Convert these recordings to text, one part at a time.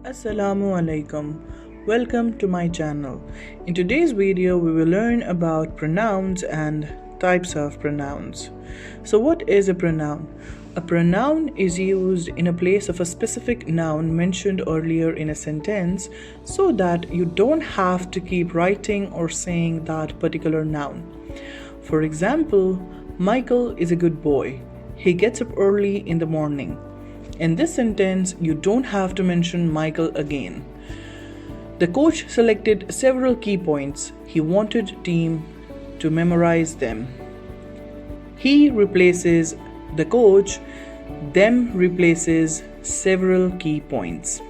Assalamu alaikum. Welcome to my channel. In today's video we will learn about pronouns and types of pronouns. So what is a pronoun? A pronoun is used in a place of a specific noun mentioned earlier in a sentence so that you don't have to keep writing or saying that particular noun. For example, Michael is a good boy. He gets up early in the morning. In this sentence, you don't have to mention Michael again. The coach selected several key points. He wanted team to memorize them. He replaces the coach. Them replaces several key points.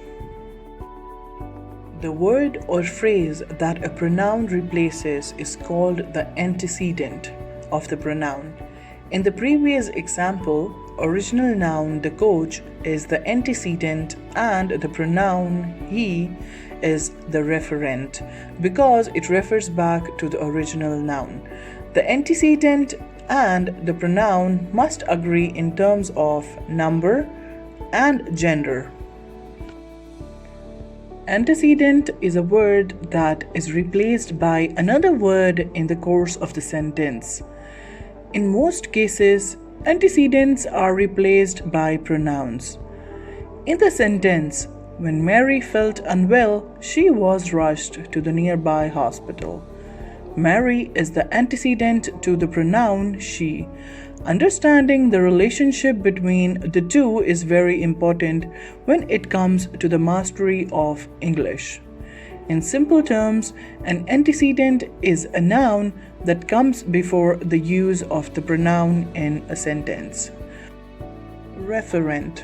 The word or phrase that a pronoun replaces is called the antecedent of the pronoun. In the previous example, original noun the coach is the antecedent and the pronoun he is the referent because it refers back to the original noun. The antecedent and the pronoun must agree in terms of number and gender. Antecedent is a word that is replaced by another word in the course of the sentence. In most cases, antecedents are replaced by pronouns. In the sentence, when Mary felt unwell, she was rushed to the nearby hospital. Mary is the antecedent to the pronoun she. Understanding the relationship between the two is very important when it comes to the mastery of English. In simple terms, an antecedent is a noun that comes before the use of the pronoun in a sentence. Referent.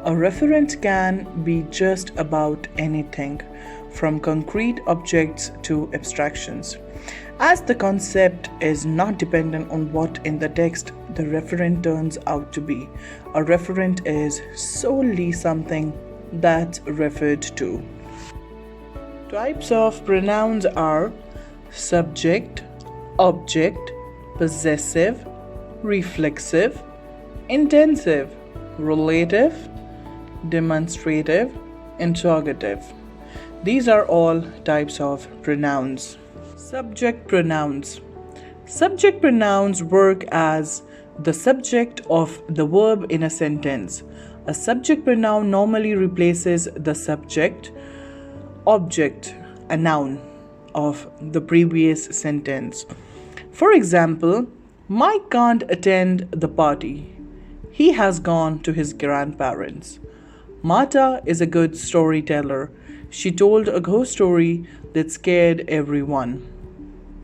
A referent can be just about anything, from concrete objects to abstractions. As the concept is not dependent on what in the text the referent turns out to be, a referent is solely something that's referred to. Types of pronouns are subject, object, possessive, reflexive, intensive, relative, demonstrative, interrogative. These are all types of pronouns. Subject pronouns. Subject pronouns work as the subject of the verb in a sentence. A subject pronoun normally replaces the subject, object, a noun of the previous sentence. For example, Mike can't attend the party. He has gone to his grandparents. Marta is a good storyteller. She told a ghost story that scared everyone.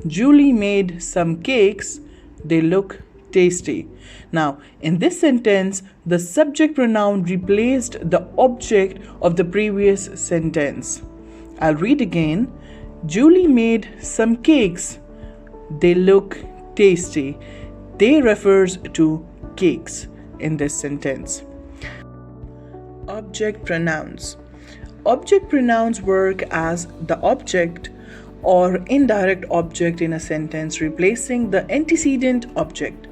Julie made some cakes. They look tasty. Now, in this sentence, the subject pronoun replaced the object of the previous sentence. I'll read again. Julie made some cakes. They look tasty. They refers to cakes in this sentence. Object pronouns. Object pronouns work as the object or indirect object in a sentence, replacing the antecedent object.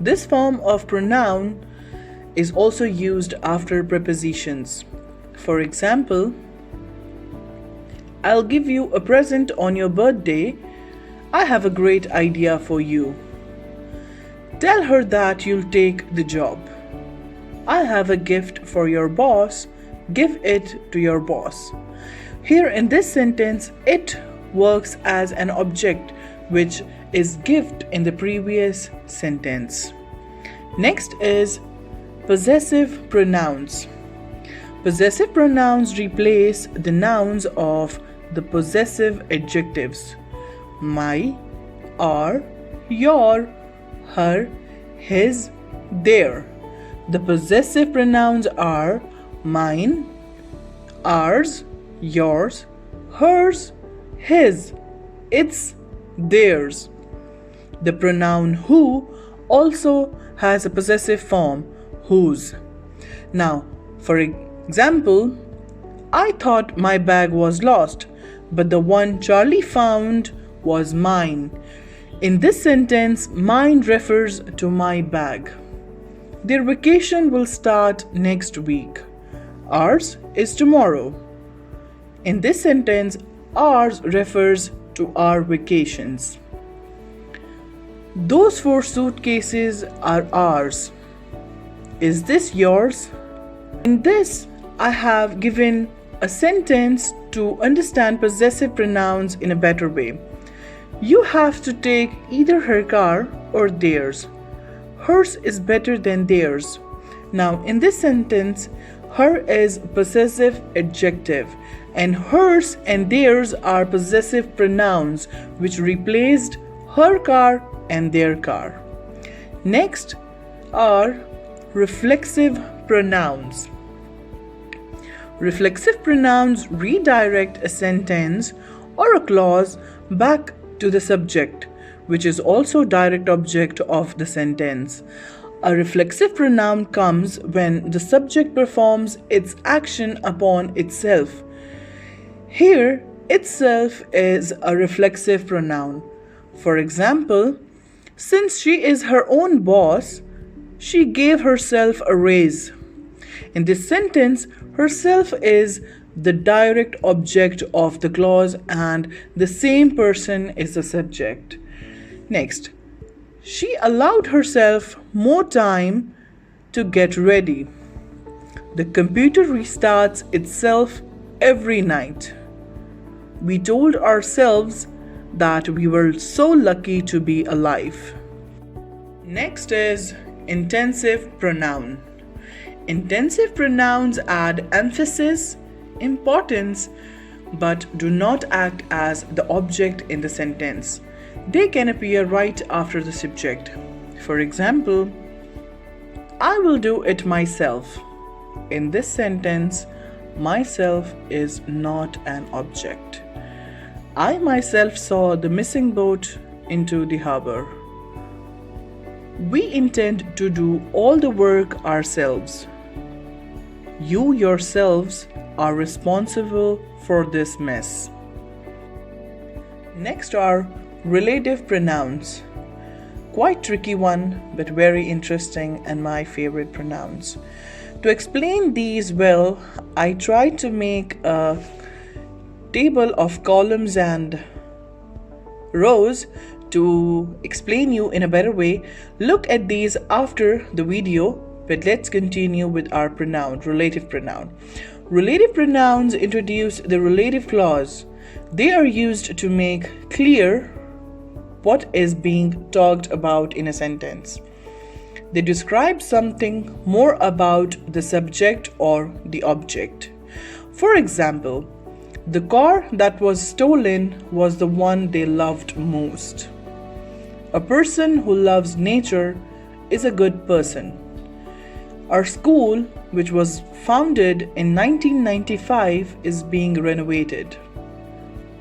This form of pronoun is also used after prepositions. For example, I'll give you a present on your birthday. I have a great idea for you. Tell her that you'll take the job. I have a gift for your boss. Give it to your boss. Here in this sentence, it works as an object which is gift in the previous sentence. Next is possessive pronouns. Possessive pronouns replace the nouns of the possessive adjectives my, our, your, her, his, their. The possessive pronouns are mine, ours, yours, hers, his, its, theirs. The pronoun who also has a possessive form, whose. Now, for example, I thought my bag was lost, but the one Charlie found was mine. In this sentence, mine refers to my bag. Their vacation will start next week. Ours is tomorrow. In this sentence, ours refers to our vacations. Those 4 suitcases are ours. Is this yours? In this, I have given a sentence to understand possessive pronouns in a better way. You have to take either her car or theirs. Hers is better than theirs. Now, in this sentence, her is possessive adjective, and hers and theirs are possessive pronouns which replaced her car and their car. Next are reflexive pronouns. Reflexive pronouns redirect a sentence or a clause back to the subject, which is also direct object of the sentence. A reflexive pronoun comes when the subject performs its action upon itself. Here, itself is a reflexive pronoun. For example, since she is her own boss, she gave herself a raise. In this sentence, herself is the direct object of the clause and the same person is the subject. Next, she allowed herself more time to get ready. The computer restarts itself every night. We told ourselves that we were so lucky to be alive. Next is intensive pronoun. Intensive pronouns add emphasis, importance, but do not act as the object in the sentence. They can appear right after the subject. For example, I will do it myself. In this sentence, myself is not an object. I myself saw the missing boat into the harbor. We intend to do all the work ourselves. You yourselves are responsible for this mess. Next are relative pronouns. Quite tricky one, but very interesting and my favorite pronouns. To explain these well, I tried to make a table of columns and rows to explain you in a better way. Look at these after the video, but let's continue with our pronoun, relative pronoun. Relative pronouns introduce the relative clause. They are used to make clear what is being talked about in a sentence. They describe something more about the subject or the object. For example, the car that was stolen was the one they loved most. A person who loves nature is a good person. Our school, which was founded in 1995, is being renovated.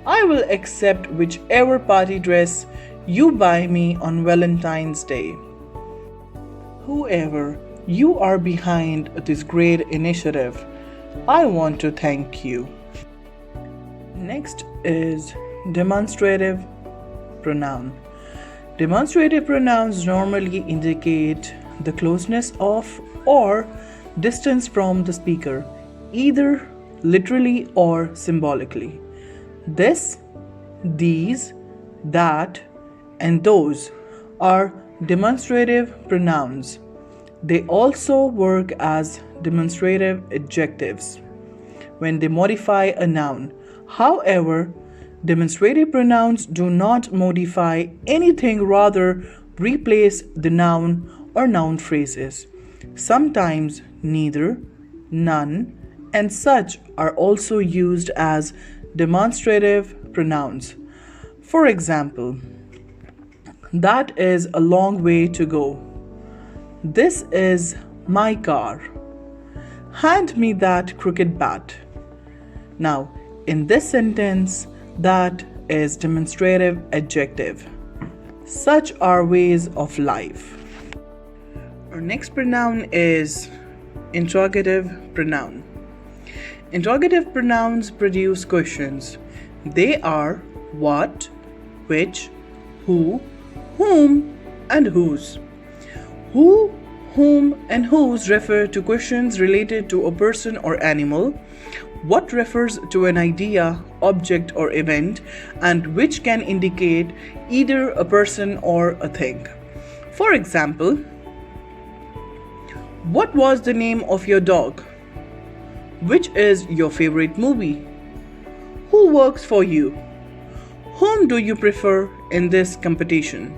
I will accept whichever party dress you buy me on Valentine's Day. Whoever you are behind this great initiative, I want to thank you. Next is demonstrative pronoun. Demonstrative pronouns normally indicate the closeness of or distance from the speaker, either literally or symbolically. This, these, that, and those are demonstrative pronouns. They also work as demonstrative adjectives when they modify a noun. However, demonstrative pronouns do not modify anything, rather replace the noun or noun phrases. Sometimes neither, none, and such are also used as demonstrative pronouns. For example, that is a long way to go. This is my car. Hand me that cricket bat. Now, in this sentence, that is demonstrative adjective. Such are ways of life. Our next pronoun is interrogative pronoun. Interrogative pronouns produce questions. They are what, which, who, whom, and whose. Who, whom, and whose refer to questions related to a person or animal, what refers to an idea, object, or event, and which can indicate either a person or a thing. For example, what was the name of your dog? Which is your favorite movie? Who works for you? Whom do you prefer in this competition?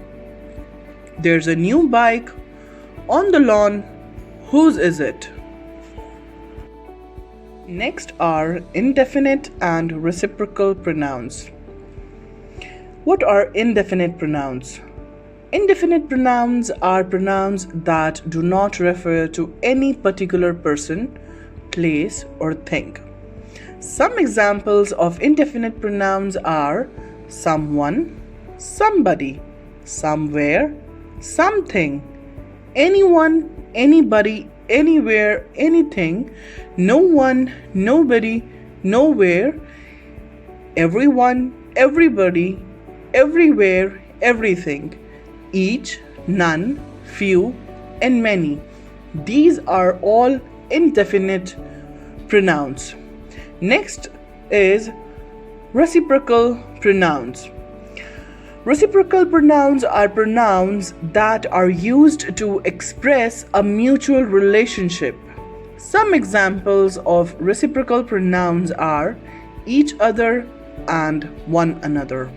There's a new bike on the lawn. Whose is it? Next are indefinite and reciprocal pronouns. What are indefinite pronouns? Indefinite pronouns are pronouns that do not refer to any particular person, place, or thing. Some examples of indefinite pronouns are someone, somebody, somewhere, something, anyone, anybody, anywhere, anything, no one, nobody, nowhere, everyone, everybody, everywhere, everything, each, none, few, and many. These are all indefinite pronouns. Next is reciprocal pronouns. Reciprocal pronouns are pronouns that are used to express a mutual relationship. Some examples of reciprocal pronouns are each other and one another.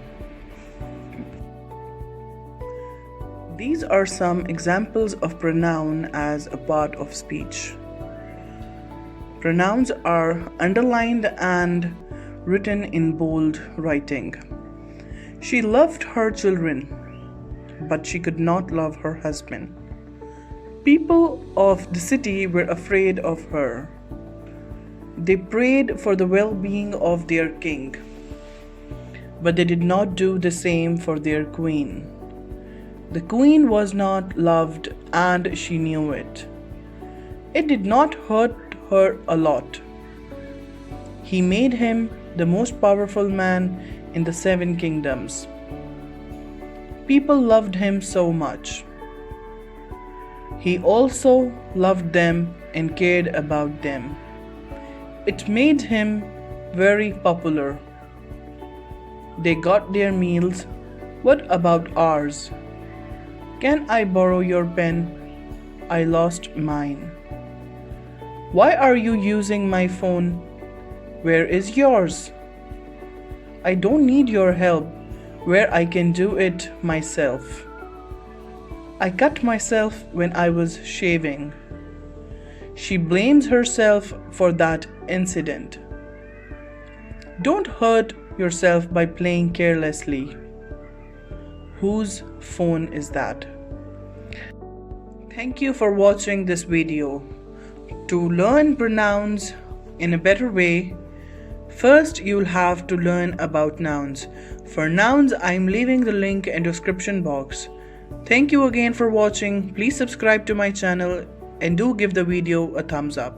These are some examples of pronoun as a part of speech. Pronouns are underlined and written in bold writing. She loved her children, but she could not love her husband. People of the city were afraid of her. They prayed for the well-being of their king, but they did not do the same for their queen. The queen was not loved, and she knew it. It did not hurt her a lot. He made him the most powerful man in the 7 kingdoms. People loved him so much. He also loved them and cared about them. It made him very popular. They got their meals. What about ours? Can I borrow your pen? I lost mine. Why are you using my phone? Where is yours? I don't need your help where I can do it myself. I cut myself when I was shaving. She blames herself for that incident. Don't hurt yourself by playing carelessly. Whose phone is that? Thank you for watching this video. To learn pronouns in a better way, first you'll have to learn about nouns. For nouns, I'm leaving the link in the description box. Thank you again for watching. Please subscribe to my channel and do give the video a thumbs up.